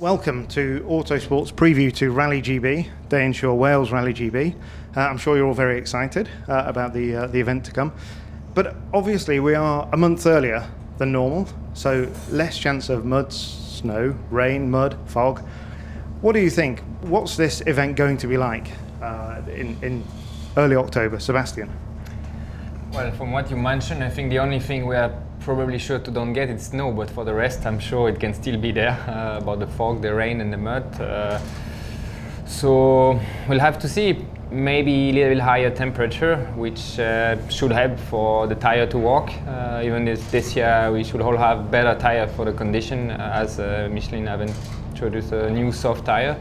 Welcome to Autosport's preview to Rally GB, Danshaw Wales Rally GB. I'm sure you're all very excited about the event to come. But obviously we are a month earlier than normal, so less chance of mud, snow, rain, mud, fog. What do you think? What's this event going to be like in early October? Sebastien? Well, from what you mentioned, I think the only thing we are probably sure to don't get is snow, but for the rest I'm sure it can still be there, about the fog, the rain and the mud. So we'll have to see. Maybe a little higher temperature, which should help for the tire to walk. Even this year we should all have better tire for the condition, as Michelin have introduced a new soft tire.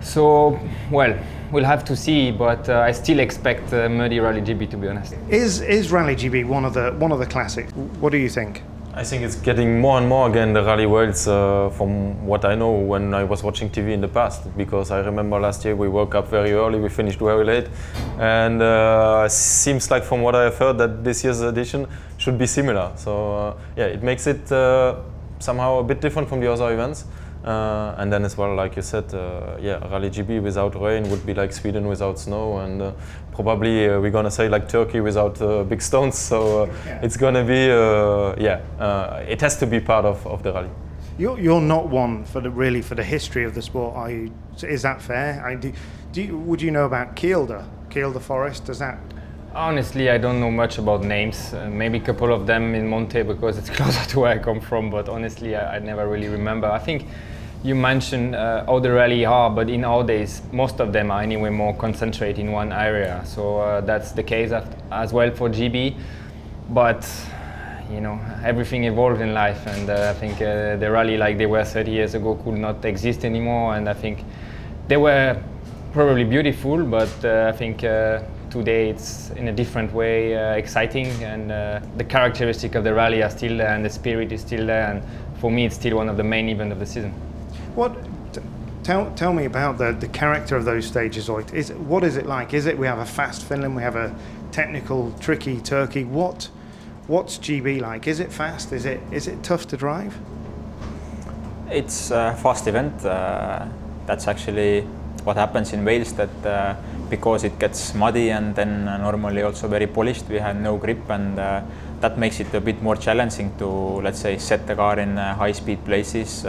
So, well, we'll have to see, but I still expect muddy Rally GB, to be honest. Is Rally GB one of the classics? What do you think? I think it's getting more and more again the Rally Wales from what I know when I was watching TV in the past, because I remember last year we woke up very early, we finished very late, and seems like from what I have heard that this year's edition should be similar. So yeah, it makes it somehow a bit different from the other events. And then as well, like you said, yeah, Rally GB without rain would be like Sweden without snow, and probably we're gonna say like Turkey without big stones. So yeah. It's gonna be, it has to be part of the rally. You're not one for the history of the sport, are you? Is that fair? Would you know about Kielder Forest? Does that? Honestly, I don't know much about names. Maybe a couple of them in Monte because it's closer to where I come from, but honestly, I never really remember. I think you mentioned how the rally are, but in our days, most of them are anyway more concentrated in one area. So that's the case as well for GB. But you know, everything evolved in life, and I think the rally like they were 30 years ago could not exist anymore. And I think they were probably beautiful, but I think today it's in a different way exciting, and the characteristic of the rally are still there, and the spirit is still there, and for me it's still one of the main events of the season. Tell me about the character of those stages. What is it like? Is it we have a fast Finland, we have a technical, tricky Turkey? What's GB like? Is it fast? Is it tough to drive? It's a fast event. That's actually what happens in Wales, that because it gets muddy and then normally also very polished, we have no grip, and that makes it a bit more challenging to, let's say, set the car in high-speed places.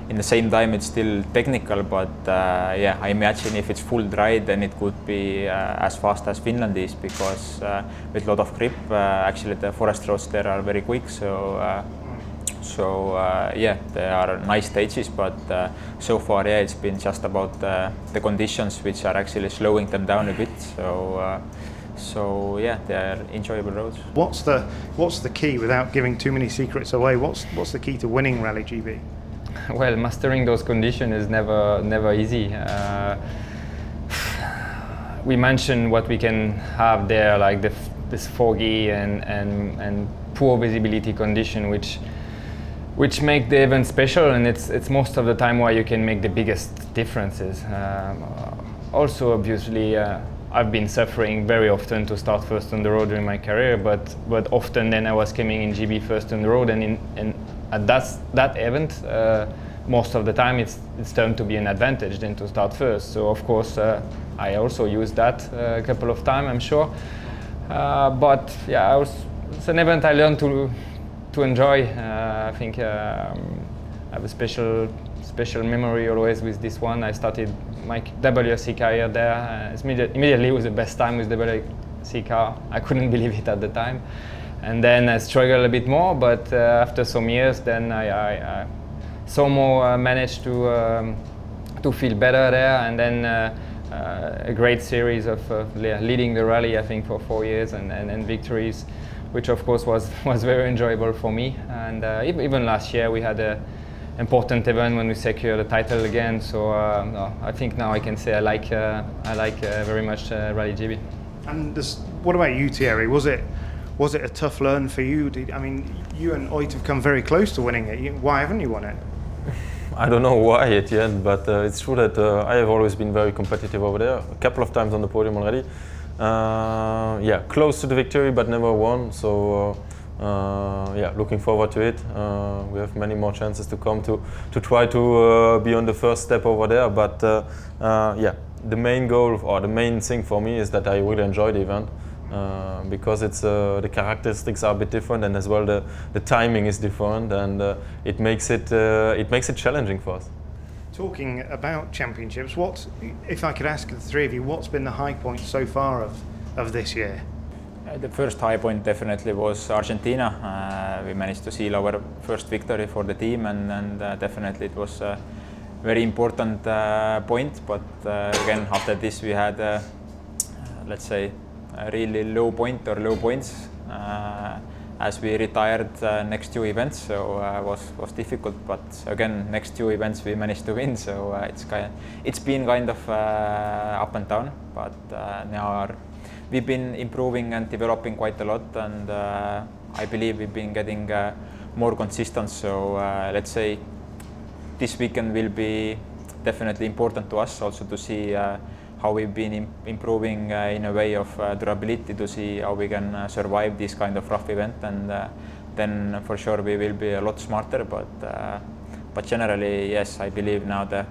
In the same time, it's still technical, but yeah, I imagine if it's full dry, then it could be as fast as Finland is, because with a lot of grip, actually the forest roads there are very quick. So yeah, there are nice stages, but so far, yeah, it's been just about the conditions which are actually slowing them down a bit. So yeah, they are enjoyable roads. What's the key, without giving too many secrets away? What's the key to winning Rally GB? Well, mastering those conditions is never easy. We mentioned what we can have there, like this foggy and poor visibility condition, which make the event special, and it's most of the time where you can make the biggest differences. Also, obviously, I've been suffering very often to start first on the road during my career, but often then I was coming in GB first on the road, and at that event, most of the time it's turned to be an advantage than to start first. So of course I also used that a couple of times, I'm sure. But yeah, it's an event I learned to enjoy. I think I have a special memory always with this one. I started my WRC career there. Immediately it was the best time with the WRC car. I couldn't believe it at the time. And then I struggled a bit more, but after some years, then I somehow managed to feel better there, and then a great series of leading the rally, I think, for 4 years, and victories, which of course was very enjoyable for me. And even last year we had an important event when we secured the title again. So I think now I can say I like very much Rally GB. And what about you, Thierry? Was it a tough learn for you? I mean, you and Oit have come very close to winning it. Why haven't you won it? I don't know why yet, but it's true that I have always been very competitive over there. A couple of times on the podium already. Yeah, close to the victory, but never won. So yeah, looking forward to it. We have many more chances to come to try to be on the first step over there. But yeah, the main goal or the main thing for me is that I really enjoy the event. Because it's the characteristics are a bit different, and as well the timing is different, and it makes it challenging for us. Talking about championships, what, if I could ask the three of you, what's been the high point so far of this year? The first high point definitely was Argentina. We managed to seal our first victory for the team, and definitely it was a very important point. But again, after this we had, let's say, a really low point or low points as we retired next two events, so was difficult. But again, next two events we managed to win, so it's been kind of up and down. But now we've been improving and developing quite a lot, and I believe we've been getting more consistent. So let's say this weekend will be definitely important to us also to see how we've been improving in a way of durability, to see how we can survive this kind of rough event, and then for sure we will be a lot smarter. But generally, yes, I believe now the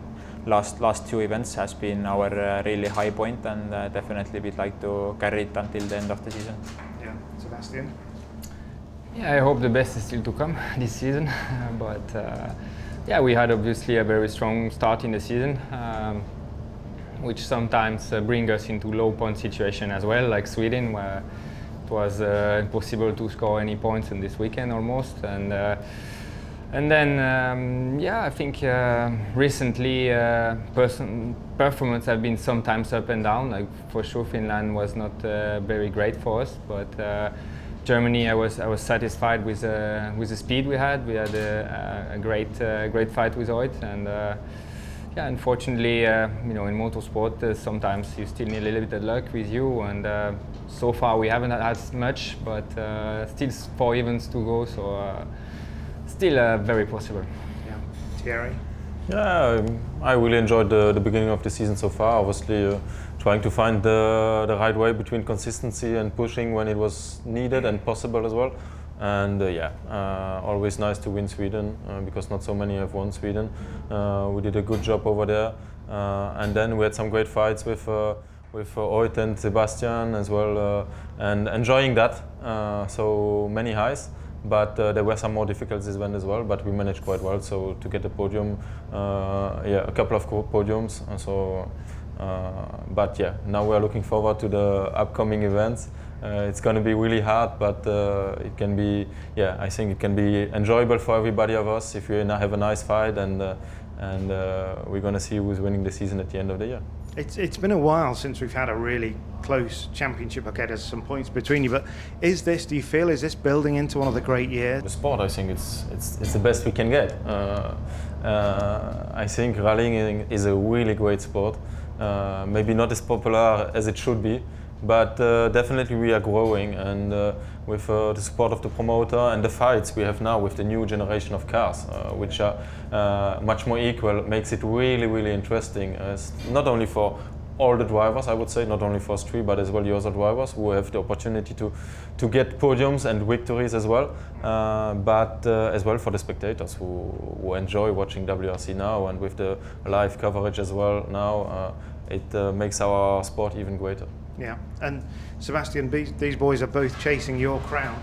last two events has been our really high point, and definitely we'd like to carry it until the end of the season. Yeah, Sebastien? Yeah, I hope the best is still to come this season, but yeah, we had obviously a very strong start in the season, which sometimes bring us into low point situation as well, like Sweden, where it was impossible to score any points in this weekend almost. And then, yeah, I think recently performance have been sometimes up and down. Like for sure, Finland was not very great for us, but Germany, I was satisfied with the speed we had. We had a great fight with Oit, and yeah, unfortunately, you know, in motorsport, sometimes you still need a little bit of luck with you, and so far we haven't had much, but still 4 events to go, so still very possible. Yeah, Thierry? Yeah, I really enjoyed the beginning of the season so far. Obviously, trying to find the right way between consistency and pushing when it was needed and possible as well. And yeah, always nice to win Sweden because not so many have won Sweden. We did a good job over there, and then we had some great fights with Oit and Sebastien as well, and enjoying that. So many highs, but there were some more difficulties as well. But we managed quite well. So to get a podium, yeah, a couple of podiums. So, but yeah, now we are looking forward to the upcoming events. It's going to be really hard, but it can be, yeah, I think it can be enjoyable for everybody of us if we have a nice fight, and we're going to see who's winning the season at the end of the year. It's been a while since we've had a really close championship. Okay, there's some points between you, but do you feel, is this building into one of the great years? The sport, I think it's the best we can get. I think rallying is a really great sport. Maybe not as popular as it should be, but definitely we are growing, and with the support of the promoter and the fights we have now with the new generation of cars, which are much more equal, makes it really, really interesting. Not only for all the drivers, I would say, not only for us three, but as well the other drivers who have the opportunity to get podiums and victories as well, but as well for the spectators who enjoy watching WRC now, and with the live coverage as well now, it makes our sport even greater. Yeah, and Sebastien, these boys are both chasing your crown.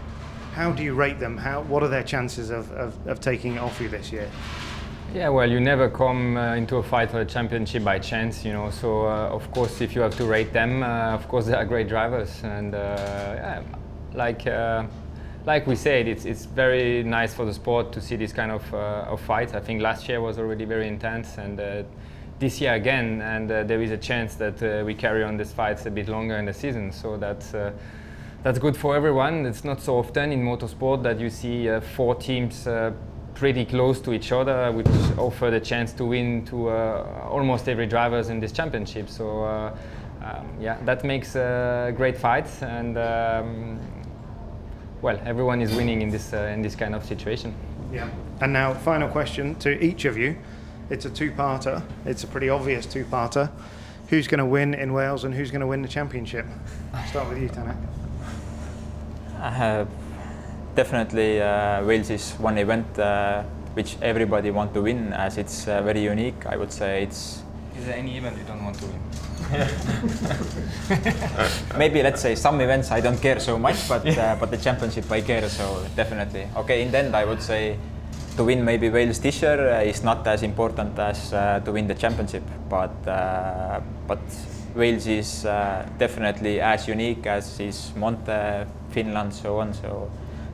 How do you rate them? What are their chances of taking it off you this year? Yeah, well, you never come into a fight for a championship by chance, you know. So of course, if you have to rate them, of course they are great drivers, and yeah, like we said, it's very nice for the sport to see this kind of fights. I think last year was already very intense, and this year again, and there is a chance that we carry on these fights a bit longer in the season. So that's good for everyone. It's not so often in motorsport that you see 4 teams pretty close to each other, which offer the chance to win to almost every drivers in this championship. So yeah, that makes great fights, and well, everyone is winning in this kind of situation. Yeah. And now, final question to each of you. It's a two-parter. It's a pretty obvious two-parter. Who's going to win in Wales and who's going to win the championship? I'll start with you, Tanak. definitely Wales is one event which everybody want to win, as it's very unique. I would say it's. Is there any event you don't want to win? Maybe let's say some events I don't care so much, but the championship I care, so definitely. Okay, in the end I would say to win maybe Wales this year is not as important as to win the championship, but Wales is definitely as unique as is Monte, Finland, so on.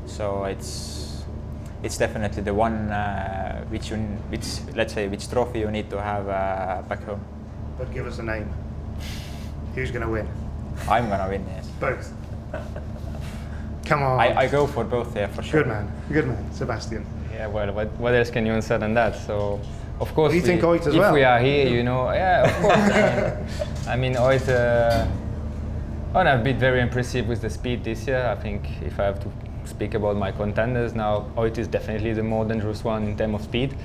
So it's definitely the one which let's say which trophy you need to have back home. But give us a name. Who's going to win? I'm going to win, yes. Both. Come on. I go for both, yeah, for sure. Good man, Sebastien. Yeah, well, what else can you answer than that? So, of course, you think Oit as well? If we are here, you know, yeah, of course. I mean, Oit, I've been very impressive with the speed this year. I think if I have to speak about my contenders now, Oit is definitely the more dangerous one in terms of speed.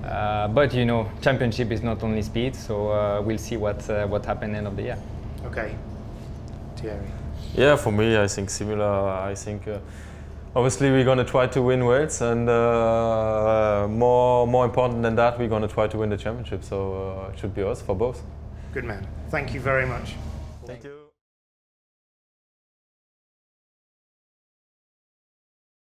But you know, championship is not only speed, so we'll see what happens end of the year. Okay, Thierry. Yeah, for me, I think similar. I think obviously we're going to try to win Wales, and more important than that, we're going to try to win the championship. So it should be us for both. Good man. Thank you very much. Thank you.